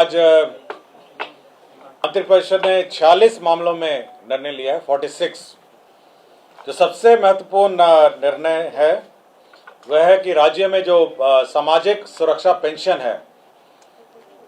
आज मंत्रिपरिषद ने 46 मामलों में निर्णय लिया है, 46। जो सबसे महत्वपूर्ण निर्णय है वह है कि राज्य में जो सामाजिक सुरक्षा पेंशन है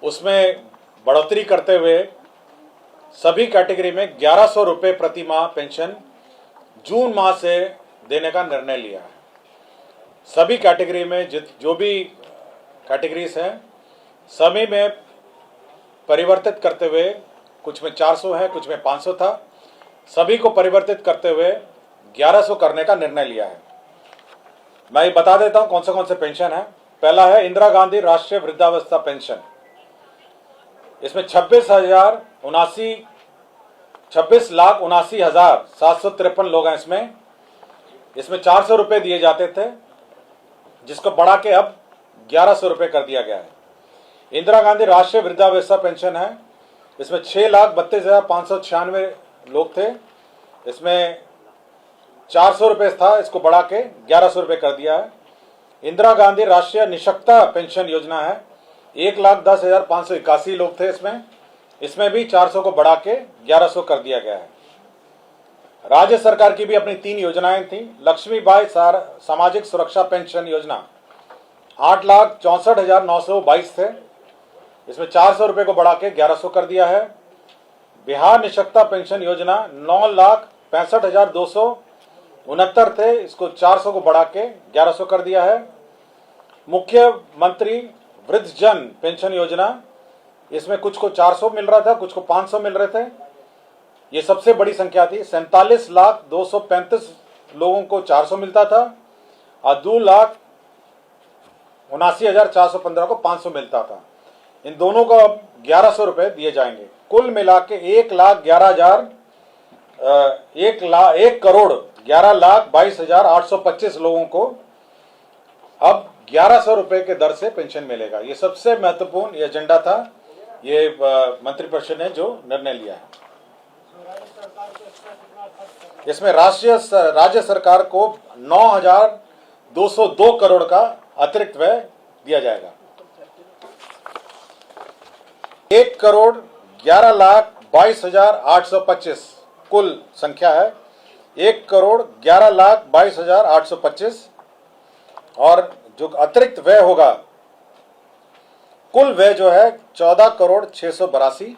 उसमें बढ़ोतरी करते हुए सभी कैटेगरी में 1100 रुपये प्रति माह पेंशन जून माह से देने का निर्णय लिया है। सभी कैटेगरी में जो भी कैटेगरीज हैं सभी में परिवर्तित करते हुए, कुछ में 400 है, कुछ में 500 था, सभी को परिवर्तित करते हुए 1100 करने का निर्णय लिया है। मैं ये बता देता हूं कौन से पेंशन है। पहला है इंदिरा गांधी राष्ट्रीय वृद्धावस्था पेंशन। इसमें 26,79,753 लोग हैं। इसमें 400 रुपये दिए जाते थे, जिसको बढ़ा के अब 1100 रुपये कर दिया गया है। इंदिरा गांधी राष्ट्रीय वृद्धावस्था पेंशन है, इसमें 6,32,596 लोग थे। इसमें 400 रुपये था, इसको बढ़ा के 1100 रुपये कर दिया है। इंदिरा गांधी राष्ट्रीय निःशक्तता पेंशन योजना है, 1,10,581 लोग थे। इसमें भी 400 को बढ़ा के 1100 कर दिया गया है। राज्य सरकार की भी अपनी 3 योजनाएं थी। लक्ष्मीबाई सामाजिक सुरक्षा पेंशन योजना 8,64,922 थे, इसमें 400 रुपये को बढ़ा के 1100 कर दिया है। बिहार निःशक्तता पेंशन योजना 9,65,269 थे, इसको 400 को बढ़ा के 1100 कर दिया है। मुख्यमंत्री वृद्धजन पेंशन योजना, इसमें कुछ को 400 मिल रहा था, कुछ को 500 मिल रहे थे। ये सबसे बड़ी संख्या थी। 47,235 लोगों को 400 मिलता था और 2,79,415 को 500 मिलता था। इन दोनों को अब 1100 रुपये दिए जाएंगे। कुल मिला के 1,11,22,825 लोगों को अब 1100 रुपये के दर से पेंशन मिलेगा। ये सबसे महत्वपूर्ण ये एजेंडा था, ये मंत्रिपरिषद ने जो निर्णय लिया है। इसमें राज्य सरकार को 9,202 करोड़ का अतिरिक्त व्यय दिया जाएगा। 1,11,22,825 कुल संख्या है, 1,11,22,825। और जो अतिरिक्त व्यय होगा, कुल व्यय जो है 14,682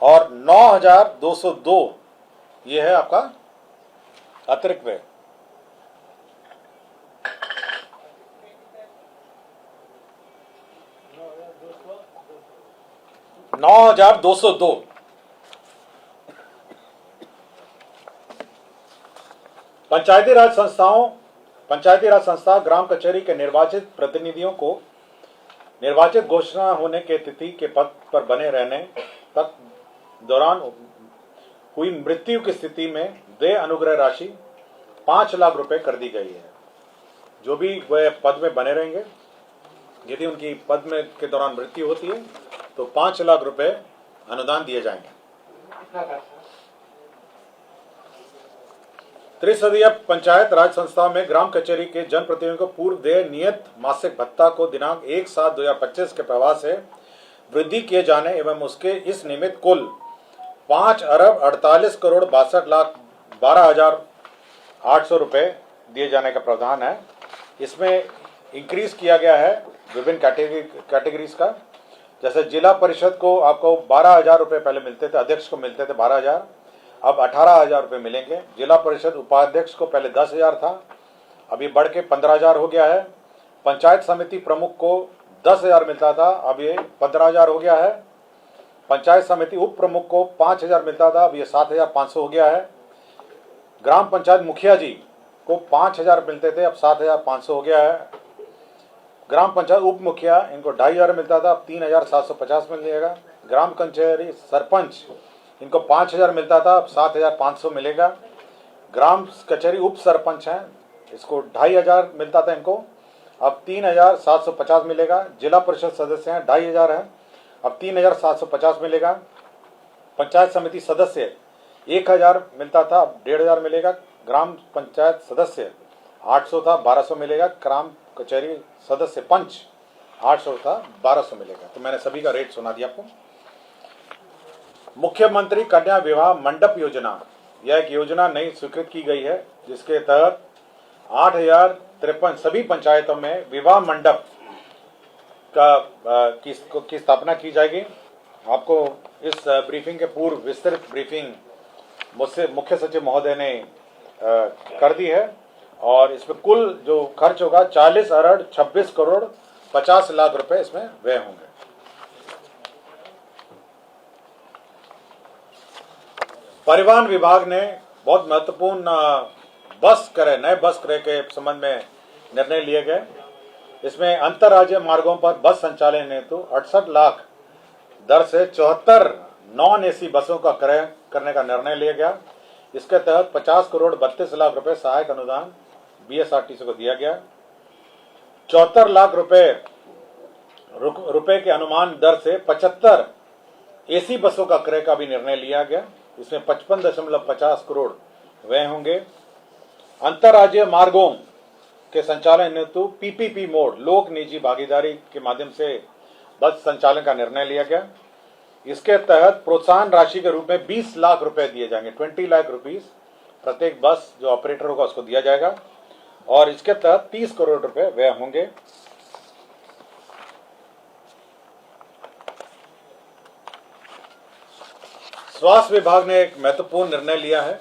और 9,202 ये है आपका अतिरिक्त व्यय। $9,202। पंचायती राज संस्था ग्राम कचहरी के निर्वाचित प्रतिनिधियों को निर्वाचित घोषणा होने के तिथि के पद पर बने रहने तक दौरान हुई मृत्यु की स्थिति में देय अनुग्रह राशि 5 लाख रुपए कर दी गई है। जो भी वह पद में बने रहेंगे, यदि उनकी पद में के दौरान मृत्यु होती है तो 5 लाख रुपए अनुदान दिए जाएंगे। त्रिसदीय पंचायत राज संस्था में ग्राम कचहरी के जनप्रतिनिधियों को पूर्व देय नियत मासिक भत्ता को दिनांक 1/7/2025 के प्रवाह से वृद्धि किए जाने एवं उसके इस निमित्त कुल 5,48,40,12,800 रुपये दिए जाने का प्रावधान है। इसमें इंक्रीज किया गया है विभिन्न कैटेगरीज का। जैसे जिला परिषद को आपको 12,000 रुपये पहले मिलते थे, अध्यक्ष को मिलते थे 12,000, अब 18,000 रुपये मिलेंगे। जिला परिषद उपाध्यक्ष को पहले 10,000 था, अभी बढ़ के 15,000 हो गया है। पंचायत समिति प्रमुख को 10,000 मिलता था, अब ये 15,000 हो गया है। पंचायत समिति उप प्रमुख को 5,000 मिलता था, अब ये 7,500 हो गया है। ग्राम पंचायत मुखिया जी को 5,000 मिलते थे, अब 7,500 हो गया है। ग्राम पंचायत उप मुखिया, इनको 2,500 मिलता था, अब 3,750 मिल जाएगा। ग्राम कचहरी सरपंच, इनको 5,000 मिलता था, अब 7,500 मिलेगा। ग्राम कचहरी उप सरपंच हैं, इसको 2,500 मिलता था, इनको अब 3,750 मिलेगा। जिला परिषद सदस्य हैं, 2,500 हैं, अब 3,750 मिलेगा। पंचायत समिति सदस्य 1,000 मिलता था, अब 1,500 मिलेगा। ग्राम पंचायत सदस्य 800 था, 1,200 मिलेगा। ग्राम कचहरी सदस्य पंच 800 था 1200 मिलेगा। तो मैंने सभी का रेट सुना दिया आपको। मुख्यमंत्री कन्या विवाह मंडप योजना, यह एक योजना नई स्वीकृत की गई है, जिसके तहत 8053 सभी पंचायतों में विवाह मंडप की स्थापना की जाएगी। आपको इस ब्रीफिंग के पूर्व विस्तृत ब्रीफिंग मुझसे मुख्य सचिव महोदय ने कर दी है, और इसमें कुल जो खर्च होगा 40 अरब 26 करोड़ 50 लाख रुपए इसमें व्यय होंगे। परिवहन विभाग ने बहुत महत्वपूर्ण नए बस क्रय के संबंध में निर्णय लिए गए। इसमें अंतर्राज्यीय मार्गों पर बस संचालन हेतु 68 लाख दर से 74 नॉन एसी बसों का क्रय करने का निर्णय लिया गया। इसके तहत 50 करोड़ 32 लाख रुपए सहायक अनुदान बीएसआरटीसी को दिया गया। 74 लाख रुपए के अनुमान दर से 75 एसी बसों का क्रय का भी निर्णय लिया गया। इसमें 55.50 करोड़ व्यय होंगे। अंतर्राज्यीय मार्गों के संचालन हेतु पीपीपी मोड लोक निजी भागीदारी के माध्यम से बस संचालन का निर्णय लिया गया। इसके तहत प्रोत्साहन राशि के रूप में 20 लाख रुपए दिए जाएंगे। 20 लाख रुपीस प्रत्येक बस जो ऑपरेटर होगा उसको दिया जाएगा, और इसके तहत 30 करोड़ रुपए व्यय होंगे। स्वास्थ्य विभाग ने एक महत्वपूर्ण निर्णय लिया है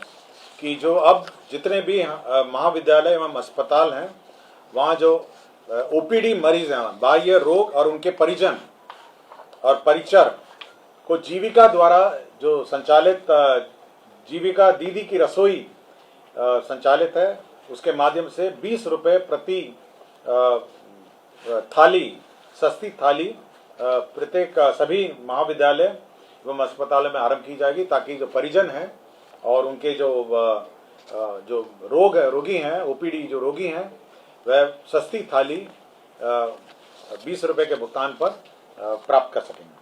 कि जो अब जितने भी महाविद्यालय एवं अस्पताल हैं, वहाँ जो ओपीडी मरीज हैं, बाह्य रोग और उनके परिजन और परिचर को जीविका द्वारा जो संचालित जीविका दीदी की रसोई संचालित है, उसके माध्यम से 20 रुपये प्रति थाली, सस्ती थाली प्रत्येक सभी महाविद्यालय एवं अस्पतालों में आरंभ की जाएगी, ताकि जो परिजन हैं और उनके जो रोगी हैं, ओपीडी जो रोगी हैं, वह सस्ती थाली 20 रुपये के भुगतान पर प्राप्त कर सकेंगे।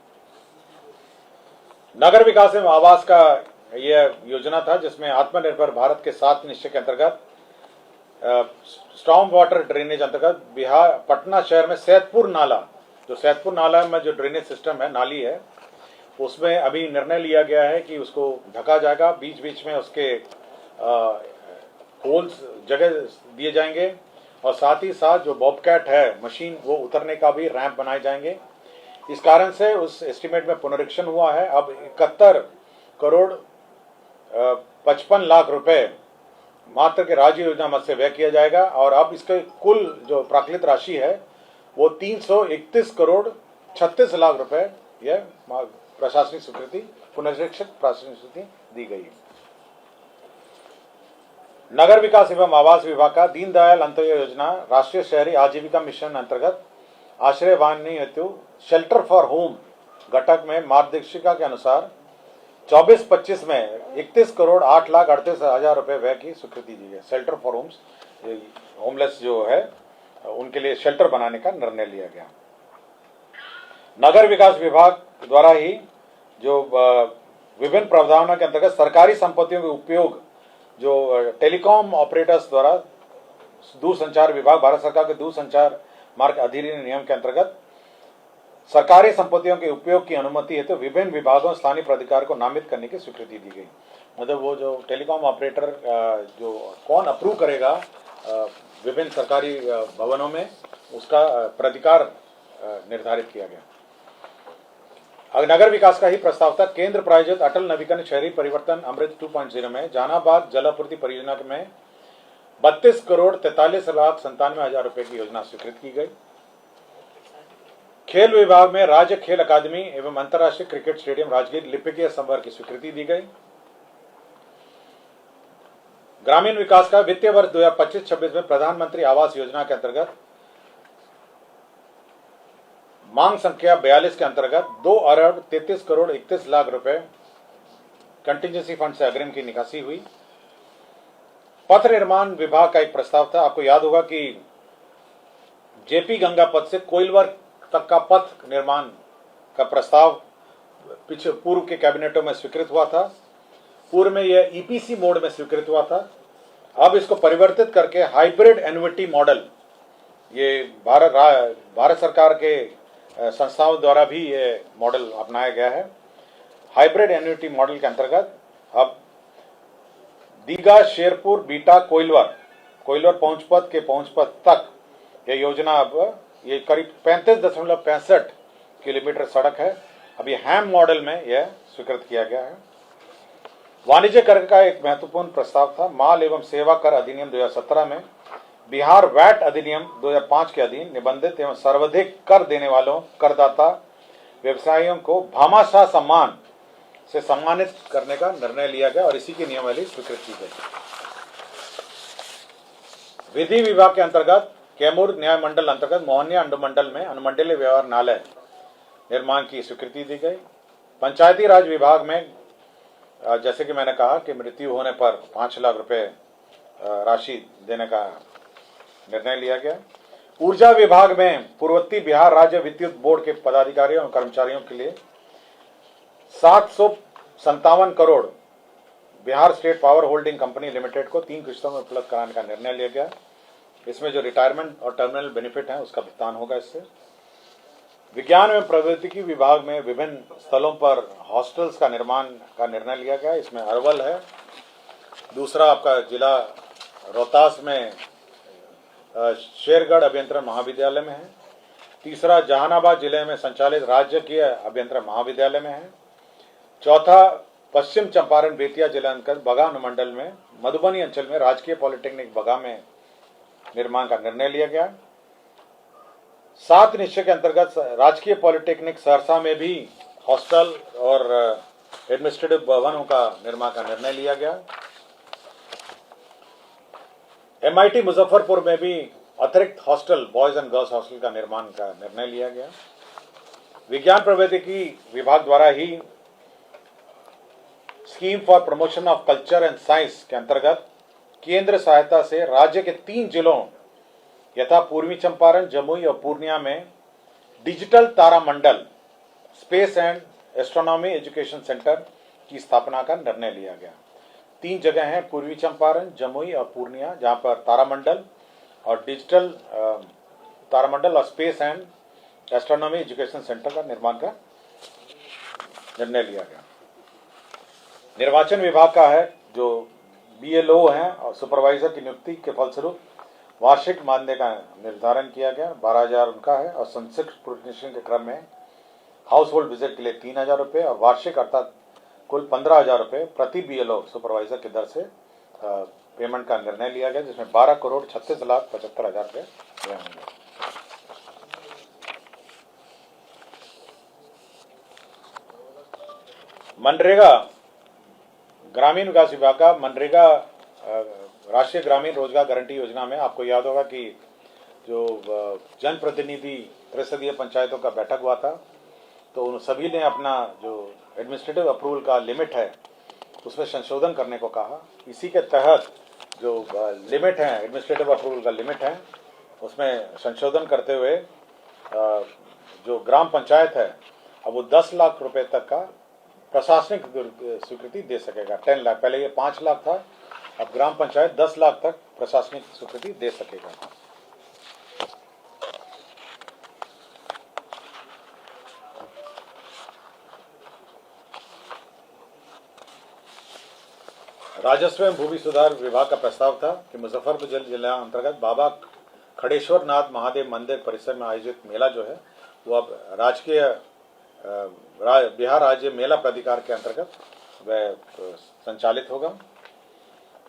नगर विकास एवं आवास का यह योजना था, जिसमें आत्मनिर्भर भारत के 7 निश्चय के अंतर्गत स्टॉर्म वाटर ड्रेनेज अंतर्गत बिहार पटना शहर में सैदपुर नाला में जो ड्रेनेज सिस्टम है, नाली है, उसमें अभी निर्णय लिया गया है कि उसको ढका जाएगा। बीच बीच में उसके होल्स जगह दिए जाएंगे, और साथ ही साथ जो बॉबकैट है मशीन, वो उतरने का भी रैंप बनाए जाएंगे। इस कारण से उस एस्टीमेट में पुनरीक्षण हुआ है। अब 71 करोड़ 55 लाख रुपए मात्र के राज्य योजना मद से व्यय किया जाएगा, और अब इसके कुल जो प्राकृतिक राशि है वो 331 करोड़ 36 लाख रुपए यह प्रशासनिक स्वीकृति, पुनरीक्षित प्रशासनिक स्वीकृति दी गई है। नगर विकास एवं आवास विभाग का दीनदयाल अंत्योदय योजना राष्ट्रीय शहरी आजीविका मिशन अंतर्गत आश्रय वाहनी हेतु शेल्टर फॉर होम घटक में मार्गदर्शिका के अनुसार 24-25 में 31 करोड़ 8 लाख 38 हजार रुपए व्यय की स्वीकृति दी गई। शेल्टर फॉर होम्स, होमलेस जो है उनके लिए शेल्टर बनाने का निर्णय लिया गया। नगर विकास विभाग द्वारा ही जो विभिन्न प्रावधानों के अंतर्गत सरकारी संपत्तियों के उपयोग जो टेलीकॉम ऑपरेटर्स द्वारा दूरसंचार विभाग, भारत सरकार के दूरसंचार मार्ग अधिनियम नियम के अंतर्गत सरकारी संपत्तियों के उपयोग की अनुमति है, तो विभिन्न विभागों स्थानीय प्राधिकार को नामित करने की स्वीकृति दी गई। मतलब वो जो टेलीकॉम ऑपरेटर जो कौन अप्रूव करेगा विभिन्न सरकारी भवनों में, उसका प्राधिकार निर्धारित किया गया। नगर विकास का ही प्रस्ताव था। केंद्र प्रायोजित अटल नवीकरण शहरी परिवर्तन अमृत 2.0 में जहानाबाद जलापूर्ति परियोजना में 32 करोड़ 43 लाख 97 हजार रुपए की योजना स्वीकृत की गई। खेल विभाग में राज्य खेल अकादमी एवं अंतर्राष्ट्रीय क्रिकेट स्टेडियम राजगीर लिपिकीय संवर्ग की स्वीकृति दी गई। ग्रामीण विकास का वित्तीय वर्ष 2025-26 में प्रधानमंत्री आवास योजना के अंतर्गत मांग संख्या 42 के अंतर्गत 2 अरब 33 करोड़ 31 लाख रुपए कंटिजेंसी फंड से अग्रिम की निकासी हुई। पथ निर्माण विभाग का एक प्रस्ताव था। आपको याद होगा कि जेपी गंगा पथ से कोइलवर तक का पथ निर्माण का प्रस्ताव पीछे पूर्व के कैबिनेटों में स्वीकृत हुआ था। पूर्व में यह ईपीसी मोड में स्वीकृत हुआ था। अब इसको परिवर्तित करके हाइब्रिड एन्युटी मॉडल ये भारत सरकार के संस्थाओं द्वारा भी ये मॉडल अपनाया गया है। हाइब्रिड एन्युटी मॉडल के अंतर्गत अब दीघा, शेरपुर, बीटा, कोइलवर पहुंचपथ के पहुंचपथ तक ये योजना अब ये करीब 35.65 किलोमीटर सड़क है। अब ये हैम मॉडल में यह स्वीकृत किया गया है। वाणिज्य कर का एक महत्वपूर्ण प्रस्ताव था। माल एवं सेवा कर अधिनियम 2017 में बिहार वैट अधिनियम 2005 के अधीन निबंधित एवं सर्वाधिक कर देने वालों करदाता व्यवसायियों को भामाशाह सम्मान से सम्मानित करने का निर्णय लिया गया और इसी की नियमावली स्वीकृत की गई। विधि विभाग के अंतर्गत कैमूर न्याय मंडल अंतर्गत मोहनिया अनुमंडल में अनुमंडलीय व्यवहारणालय निर्माण की स्वीकृति दी गई। पंचायती राज विभाग में जैसे कि मैंने कहा कि मृत्यु होने पर 5 लाख रुपए राशि देने का निर्णय लिया गया। ऊर्जा विभाग में पूर्ववर्ती बिहार राज्य विद्युत बोर्ड के पदाधिकारियों और कर्मचारियों के लिए 757 crore Bihar state power holding company limited को 3 किस्तों में उपलब्ध कराने का निर्णय लिया गया। इसमें जो रिटायरमेंट और टर्मिनल बेनिफिट है उसका भुगतान होगा इससे। विज्ञान एवं प्रौद्योगिकी विभाग में विभिन्न स्थलों पर हॉस्टल्स का निर्माण का निर्णय लिया गया। इसमें अरवल है, दूसरा आपका जिला रोहतास में शेरगढ़ अभियंत्रण महाविद्यालय में है, तीसरा जहानाबाद जिले में संचालित राजकीय अभियंत्रण महाविद्यालय में है, चौथा पश्चिम चंपारण बेतिया जिला अंतर्गत बगा अनुमंडल में मधुबनी अंचल में राजकीय पॉलिटेक्निक बगा में निर्माण का निर्णय लिया गया। 7 निश्चय के अंतर्गत राजकीय पॉलिटेक्निक सहरसा में भी हॉस्टल और एडमिनिस्ट्रेटिव भवनों का निर्माण का निर्णय लिया गया। MIT मुजफ्फरपुर में भी अतिरिक्त hostel boys and girls hostel का निर्माण का निर्णय लिया गया। विज्ञान प्रौद्योगिकी विभाग द्वारा ही scheme for promotion of culture and science के अंतर्गत केंद्र सहायता से राज्य के 3 जिलों यथा पूर्वी चंपारण, जमुई और पूर्णिया में डिजिटल तारामंडल space and astronomy education centre की स्थापना का निर्णय लिया गया। 3 जगह हैं, पूर्वी चंपारण, जमुई और पूर्णिया, जहां पर तारामंडल और डिजिटल तारामंडल और space and astronomy education centre का निर्माण का निर्णय लिया गया। निर्वाचन विभाग का है जो BLO हैं और सुपरवाइजर की नियुक्ति के फलस्वरूप वार्षिक मानदेय का निर्धारण किया गया। 12,000 उनका है और संक्षिप्त प्रोटेक्शन के क्रम में हाउस होल्ड विजिट के लिए 3,000 रुपये और वार्षिक अर्थात कुल 15,000 रुपये प्रति BLO सुपरवाइजर की दर से पेमेंट का निर्णय लिया गया, जिसमें 12,36,75,000 रुपये होंगे। मनरेगा ग्रामीण विकास विभाग का मनरेगा राष्ट्रीय ग्रामीण रोजगार गारंटी योजना में आपको याद होगा कि जो जनप्रतिनिधि त्रिसदीय पंचायतों का बैठक हुआ था, तो उन सभी ने अपना जो एडमिनिस्ट्रेटिव अप्रूवल का लिमिट है उसमें संशोधन करने को कहा। इसी के तहत जो लिमिट है एडमिनिस्ट्रेटिव अप्रूवल का लिमिट है उसमें संशोधन करते हुए जो ग्राम पंचायत है अब वो 10 लाख रुपए तक का प्रशासनिक स्वीकृति दे सकेगा। 10 लाख, पहले ये 5 लाख था, अब ग्राम पंचायत 10 लाख तक प्रशासनिक स्वीकृति दे सकेगा। राजस्व एवं भूमि सुधार विभाग का प्रस्ताव था कि मुजफ्फरपुर जिला अंतर्गत बाबा खड़ेश्वर नाथ महादेव मंदिर परिसर में आयोजित मेला जो है वो अब राजकीय बिहार राज्य मेला प्राधिकार के अंतर्गत वह संचालित होगा।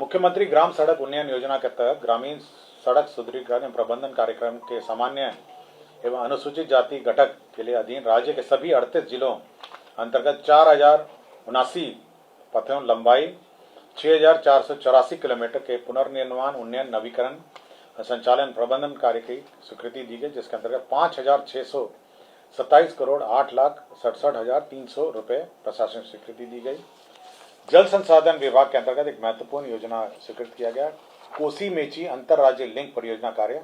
मुख्यमंत्री ग्राम सड़क उन्नयन योजना के तहत ग्रामीण सड़क सुदृढ़ीकरण एवं प्रबंधन कार्यक्रम के सामान्य एवं अनुसूचित जाति घटक के लिए अधीन राज्य के सभी 38 जिलों अंतर्गत 4,079 पथों लंबाई 6,484 किलोमीटर के पुनर्निर्माण, उन्नयन, नवीकरण, संचालन, प्रबंधन कार्य की स्वीकृति दी गई, जिसके अंतर्गत 5,627 करोड़ 8,67,300 रुपये प्रशासनिक स्वीकृति दी गई। जल संसाधन विभाग के अंतर्गत एक महत्वपूर्ण योजना स्वीकृत किया गया, कोसी मेची अंतरराज्य लिंक परियोजना कार्य,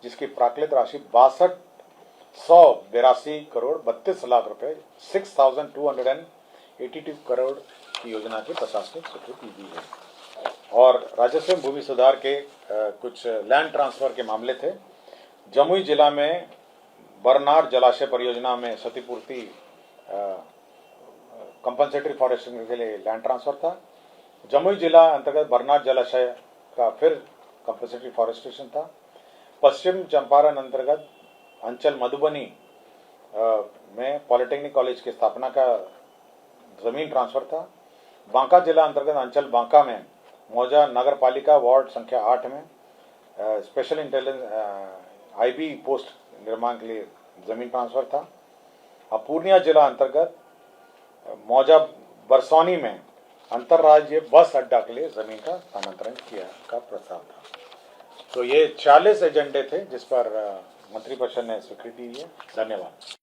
जिसकी प्राकृत राशि 62,182 करोड़ 32 लाख रुपए 6,282 करोड़ की योजना की प्रशासनिक स्वीकृति दी है। और राजस्व भूमि सुधार के कुछ लैंड ट्रांसफर के मामले थे, जमुई जिला में बरनार जलाशय परियोजना में क्षतिपूर्ति कंपनसेटरी फॉरेस्टिंग के लिए लैंड ट्रांसफर था। जमुई जिला अंतर्गत बरनार जलाशय का फिर कंपनसेटरी फॉरेस्टेशन था। पश्चिम चंपारण अंतर्गत अंचल मधुबनी में पॉलिटेक्निक कॉलेज की स्थापना का जमीन ट्रांसफर था। बांका जिला अंतर्गत अंचल बांका में मौजा नगर पालिका वार्ड संख्या 8 में स्पेशल इंटेलिजेंस आईबी पोस्ट निर्माण के लिए जमीन ट्रांसफर था। अब पूर्णिया जिला अंतर्गत मौजा बरसौनी में अंतर्राज्यीय बस अड्डा के लिए जमीन का स्थानांतरण किया का प्रस्ताव था। तो ये 40 एजेंडे थे जिस पर मंत्रिपरिषद ने स्वीकृति दी है। धन्यवाद।